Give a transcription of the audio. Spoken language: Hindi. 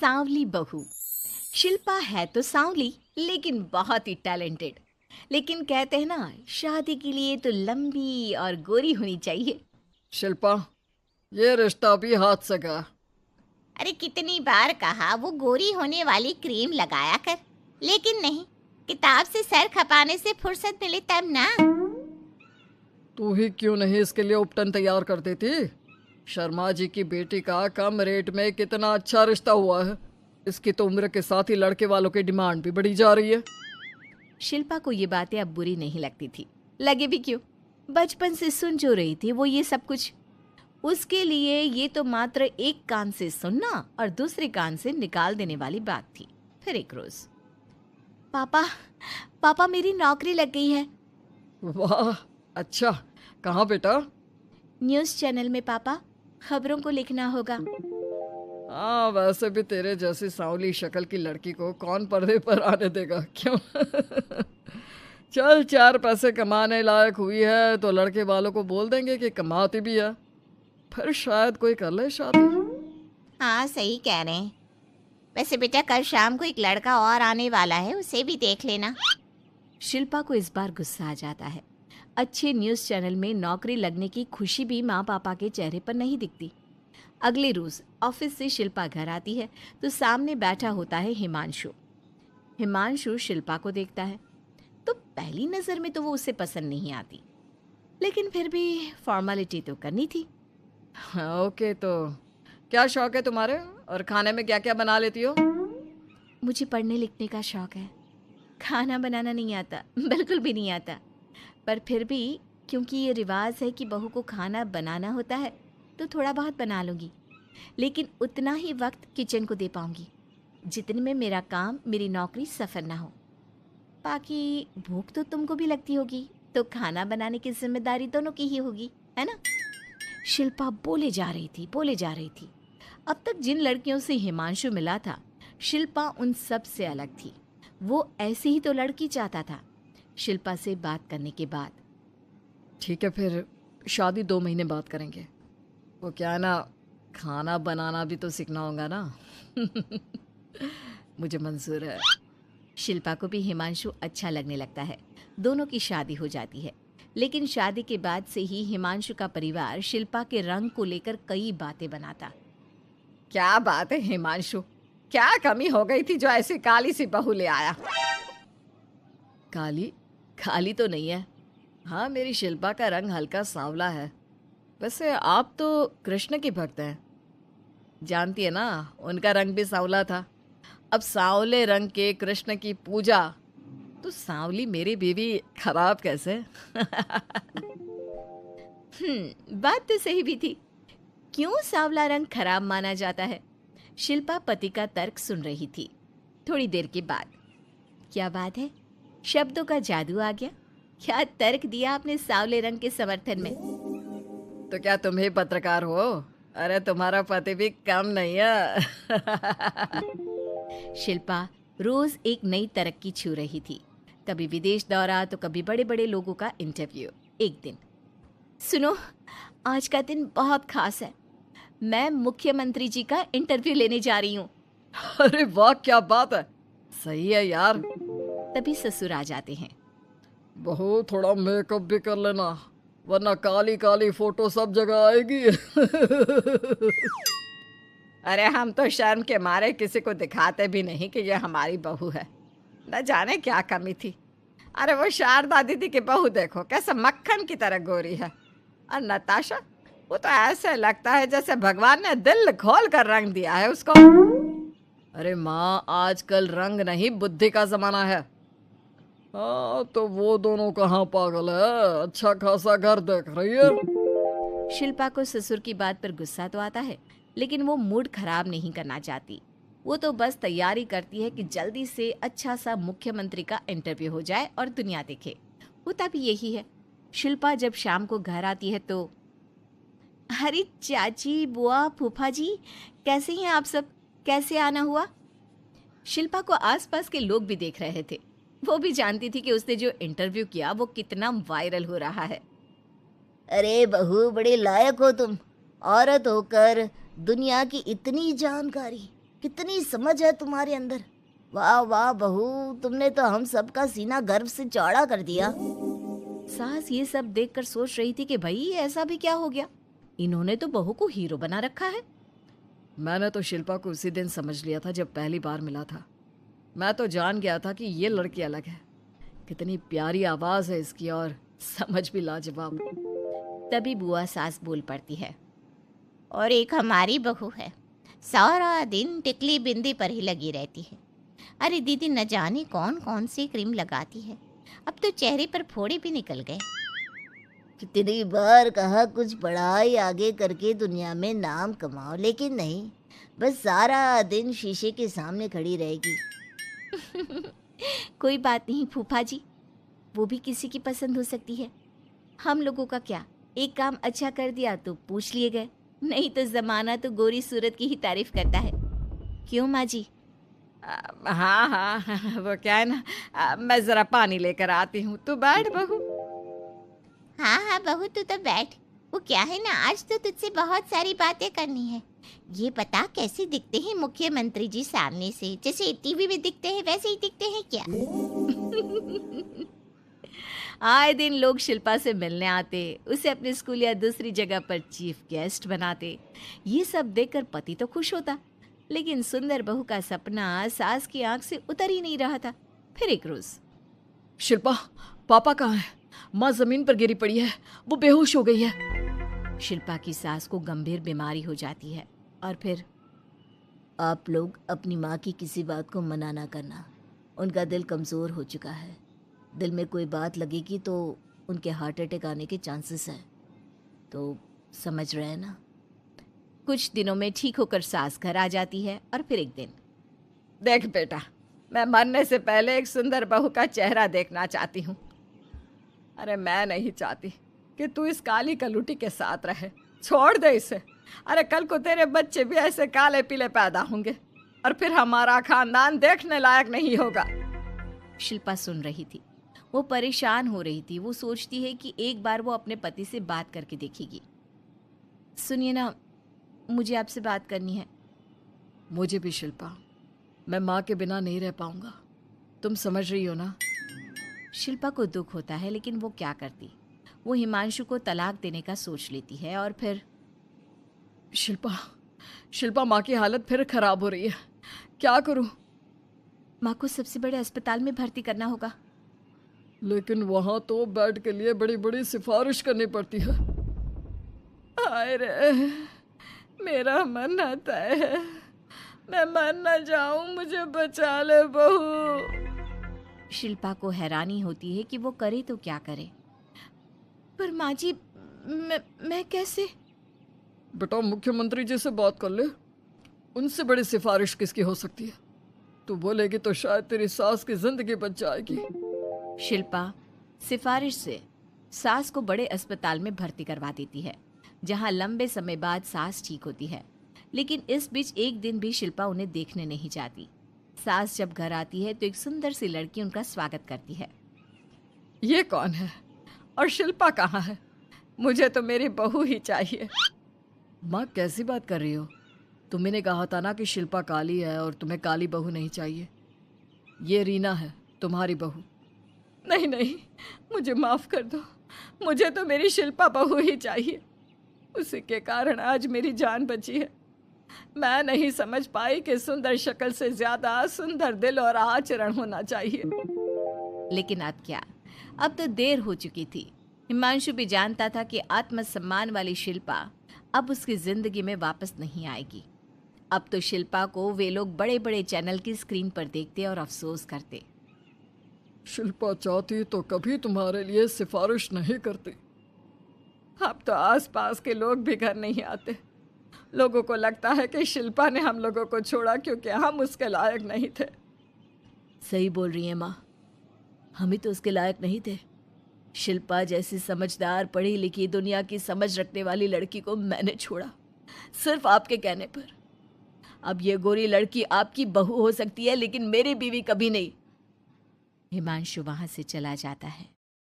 सांवली बहू। शिल्पा है तो सांवली लेकिन बहुत ही टैलेंटेड। लेकिन कहते हैं ना, शादी के लिए तो लंबी और गोरी होनी चाहिए। शिल्पा, ये रिश्ता भी हाथ से गया। अरे कितनी बार कहा वो गोरी होने वाली क्रीम लगाया कर, लेकिन नहीं, किताब से सर खपाने से फुर्सत मिले तब ना। तू ही क्यों नहीं इसके लिए उपटन तैयार कर देती? शर्मा जी की बेटी का कम रेट में कितना अच्छा रिश्ता हुआ है। इसकी तो उम्र के साथ ही लड़के वालों की डिमांड भी बढ़ी जा रही है। शिल्पा को ये बातें अब बुरी नहीं लगती थी। लगे भी क्यों, बचपन से सुन जो रही थी वो ये सब कुछ। उसके लिए ये तो मात्र एक कान से सुनना और दूसरे कान से निकाल देने वाली बात थी। फिर एक रोज, पापा पापा मेरी नौकरी लग गई है। वाह, अच्छा। कहाँ बेटा? न्यूज़ चैनल में पापा, खबरों को लिखना होगा। हाँ, वैसे भी तेरे जैसी सांवली शक्ल की लड़की को कौन पर्दे पर आने देगा, क्यों? चल, 4 पैसे कमाने लायक हुई है तो लड़के वालों को बोल देंगे कि कमाती भी है, फिर शायद कोई कर ले शादी। हाँ सही कह रहे हैं। वैसे बेटा कल शाम को एक लड़का और आने वाला है, उसे भी देख लेना। शिल्पा को इस बार गुस्सा आ जाता है। अच्छे न्यूज़ चैनल में नौकरी लगने की खुशी भी माँ पापा के चेहरे पर नहीं दिखती। अगले रोज ऑफिस से शिल्पा घर आती है तो सामने बैठा होता है हिमांशु। हिमांशु शिल्पा को देखता है तो पहली नज़र में तो वो उसे पसंद नहीं आती, लेकिन फिर भी फॉर्मेलिटी तो करनी थी। हाँ, ओके, तो क्या शौक है तुम्हारे और खाने में क्या क्या बना लेती हो? मुझे पढ़ने लिखने का शौक है, खाना बनाना नहीं आता, बिल्कुल भी नहीं आता। पर फिर भी क्योंकि ये रिवाज है कि बहू को खाना बनाना होता है तो थोड़ा बहुत बना लूँगी, लेकिन उतना ही वक्त किचन को दे पाऊँगी जितने में मेरा काम, मेरी नौकरी सफ़र ना हो। बाकी भूख तो तुमको भी लगती होगी, तो खाना बनाने की जिम्मेदारी दोनों की ही होगी, है ना? शिल्पा बोले जा रही थी, बोले जा रही थी। अब तक जिन लड़कियों से हिमांशु मिला था, शिल्पा उन सब से अलग थी। वो ऐसी ही तो लड़की चाहता था। शिल्पा से बात करने के बाद, ठीक है, फिर शादी 2 महीने बाद करेंगे। वो क्या है ना, खाना बनाना भी तो सीखना होगा ना। मुझे मंजूर है। शिल्पा को भी हिमांशु अच्छा लगने लगता है। दोनों की शादी हो जाती है, लेकिन शादी के बाद से ही हिमांशु का परिवार शिल्पा के रंग को लेकर कई बातें बनाता। क्या बात है हिमांशु, क्या कमी हो गई थी जो ऐसी काली सी बहू ले आया? काली काली तो नहीं है। हाँ, मेरी शिल्पा का रंग हल्का सांवला है। वैसे आप तो कृष्ण की भक्त हैं, जानती है ना, उनका रंग भी सांवला था। अब सांवले रंग के कृष्ण की पूजा, तो सांवली मेरी बीवी खराब कैसे? बात तो सही भी थी। क्यों सांवला रंग खराब माना जाता है? शिल्पा पति का तर्क सुन रही थी। थोड़ी देर के बाद, क्या बात है, शब्दों का जादू आ गया। क्या तर्क दिया आपने सांवले रंग के समर्थन में? तो क्या तुम ही पत्रकार हो? अरे तुम्हारा पति भी कम नहीं है। शिल्पा रोज एक नई तरक्की छू रही थी। कभी विदेश दौरा तो कभी बड़े बड़े लोगों का इंटरव्यू। एक दिन, सुनो, आज का दिन बहुत खास है, मैं मुख्यमंत्री जी का इंटरव्यू लेने जा रही हूँ। अरे वाह, क्या बात है, सही है यार। तभी ससुर आ जाते हैं। बहू, थोड़ा मेकअप भी कर लेना, वरना काली काली फोटो सब जगह आएगी। अरे हम तो शर्म के मारे किसी को दिखाते भी नहीं कि ये हमारी बहू है। न जाने क्या कमी थी। अरे वो शारदा दीदी की बहू देखो, कैसे मक्खन की तरह गोरी है। और नताशा, वो तो ऐसे लगता है जैसे भगवान ने दिल खोल कर रंग दिया है उसको। अरे माँ, आजकल रंग नहीं बुद्धि का जमाना है। हाँ, तो वो दोनों कहाँ पागल है, अच्छा खासा घर देख रही है। शिल्पा को ससुर की बात पर गुस्सा तो आता है, लेकिन वो मूड खराब नहीं करना चाहती। वो तो बस तैयारी करती है कि जल्दी से अच्छा सा मुख्यमंत्री का इंटरव्यू हो जाए और दुनिया देखे। होता भी यही है। शिल्पा जब शाम को घर आती है तो, अरे चाची, बुआ, फूफा जी, कैसे हैं आप सब? कैसे आना हुआ? शिल्पा को आसपास के लोग भी देख रहे थे। वो भी जानती थी कि उसने जो इंटरव्यू किया वो कितना वायरल हो रहा है। अरे बहू, बड़े लायक हो तुम, औरत होकर दुनिया की इतनी जानकारी। कितनी समझ है तुम्हारे अंदर। वाह वाह बहू, तुमने तो हम सबका सीना गर्व से चौड़ा कर दिया। सास ये सब देखकर सोच रही थी कि भाई ऐसा भी क्या हो गया, इन्होंने तो बहू को हीरो बना रखा है। मैंने तो शिल्पा को उसी दिन समझ लिया था जब पहली बार मिला था। मैं तो जान गया था कि ये लड़की अलग है। कितनी प्यारी आवाज़ है इसकी और समझ भी लाजवाब। तभी बुआ सास बोल पड़ती है, और एक हमारी बहू है, सारा दिन टिकली बिंदी पर ही लगी रहती है। अरे दीदी, न जाने कौन कौन सी क्रीम लगाती है, अब तो चेहरे पर फोड़े भी निकल गए। कितनी बार कहा कुछ पढ़ाई आगे करके दुनिया में नाम कमाओ, लेकिन नहीं, बस सारा दिन शीशे के सामने खड़ी रहेगी। कोई बात नहीं फूफा जी, वो भी किसी की पसंद हो सकती है। हम लोगों का क्या, एक काम अच्छा कर दिया तो पूछ लिए गए, नहीं तो जमाना तो गोरी सूरत की ही तारीफ करता है। क्यों माँ जी? हाँ हाँ, वो क्या है ना, मैं ज़रा पानी लेकर आती हूँ, तू बैठ बहू। हाँ हाँ बहू, तू तो बैठ। वो क्या है ना, आज तो तुझसे बहुत सारी बातें करनी है। ये बता, कैसे दिखते हैं मुख्यमंत्री जी सामने से? जैसे टीवी में दिखते हैं वैसे ही दिखते हैं क्या? आए दिन लोग शिल्पा से मिलने आते, उसे अपने स्कूल या दूसरी जगह पर चीफ गेस्ट बनाते। ये सब देखकर पति तो खुश होता, लेकिन सुंदर बहू का सपना सास की आंख से उतर ही नहीं रहा था। फिर एक रोज, शिल्पा, पापा कहाँ है? माँ जमीन पर गिरी पड़ी है, वो बेहोश हो गई है। शिल्पा की सास को गंभीर बीमारी हो जाती है और फिर आप लोग अपनी माँ की किसी बात को मना ना करना, उनका दिल कमज़ोर हो चुका है। दिल में कोई बात लगेगी तो उनके हार्ट अटैक आने के चांसेस हैं, तो समझ रहे हैं ना? कुछ दिनों में ठीक होकर सास घर आ जाती है और फिर एक दिन, देख बेटा, मैं मरने से पहले एक सुंदर बहू का चेहरा देखना चाहती हूँ। अरे मैं नहीं चाहती कि तू इस काली कलूटी के साथ रहे, छोड़ दे इसे। अरे कल को तेरे बच्चे भी ऐसे काले पीले पैदा होंगे और फिर हमारा खानदान देखने लायक नहीं होगा। शिल्पा सुन रही थी, वो परेशान हो रही थी। वो सोचती है कि एक बार वो अपने पति से बात करके देखेगी। सुनिए ना, मुझे आपसे बात करनी है। मुझे भी शिल्पा, मैं माँ के बिना नहीं रह पाऊंगा, तुम समझ रही हो ना? शिल्पा को दुख होता है, लेकिन वो क्या करती। वो हिमांशु को तलाक देने का सोच लेती है और फिर शिल्पा, माँ की हालत फिर खराब हो रही है, क्या करूं? माँ को सबसे बड़े अस्पताल में भर्ती करना होगा। लेकिन वहां तो बेड के लिए बड़ी बड़ी सिफारिश करनी पड़ती है। हाय रे, मेरा मरना तय है, मैं मर न जाऊं, मुझे बचा ले बहू। शिल्पा को हैरानी होती है कि वो करे तो क्या करे। पर माँ जी, मैं कैसे? बेटा, मुख्यमंत्री जी से बात कर ले, उनसे बड़ी सिफारिश किसकी हो सकती है? तू बोलेगी तो शायद तेरी सास की जिंदगी बच जाएगी। शिल्पा सिफारिश से सास को बड़े अस्पताल में भर्ती करवा देती है, जहां लंबे समय बाद सास ठीक होती है। लेकिन इस बीच एक दिन भी शिल्पा उन्हें देखने नहीं जाती। सास जब घर आती है तो एक सुंदर सी लड़की उनका स्वागत करती है। ये कौन है और शिल्पा कहाँ है? मुझे तो मेरी बहू ही चाहिए। माँ, कैसी बात कर रही हो? तुम्ही ने कहा था ना कि शिल्पा काली है और तुम्हें काली बहू नहीं चाहिए। ये रीना है, तुम्हारी बहू। नहीं नहीं, मुझे माफ कर दो, मुझे तो मेरी शिल्पा बहू ही चाहिए। उसी के कारण आज मेरी जान बची है। मैं नहीं समझ पाई कि सुंदर शक्ल से ज्यादा सुंदर दिल और आचरण होना चाहिए। लेकिन अब क्या, अब तो देर हो चुकी थी। हिमांशु भी जानता था कि आत्मसम्मान वाली शिल्पा अब उसकी जिंदगी में वापस नहीं आएगी। अब तो शिल्पा को वे लोग बड़े बड़े चैनल की स्क्रीन पर देखते और अफसोस करते। शिल्पा चाहती तो कभी तुम्हारे लिए सिफारिश नहीं करती। अब तो आसपास के लोग भी घर नहीं आते। लोगों को लगता है कि शिल्पा ने हम लोगों को छोड़ा क्योंकि हम उसके लायक नहीं थे। सही बोल रही है माँ, हम ही तो उसके लायक नहीं थे। शिल्पा जैसी समझदार, पढ़ी लिखी, दुनिया की समझ रखने वाली लड़की को मैंने छोड़ा, सिर्फ आपके कहने पर। अब ये गोरी लड़की आपकी बहू हो सकती है, लेकिन मेरी बीवी कभी नहीं। हिमांशु वहां से चला जाता है।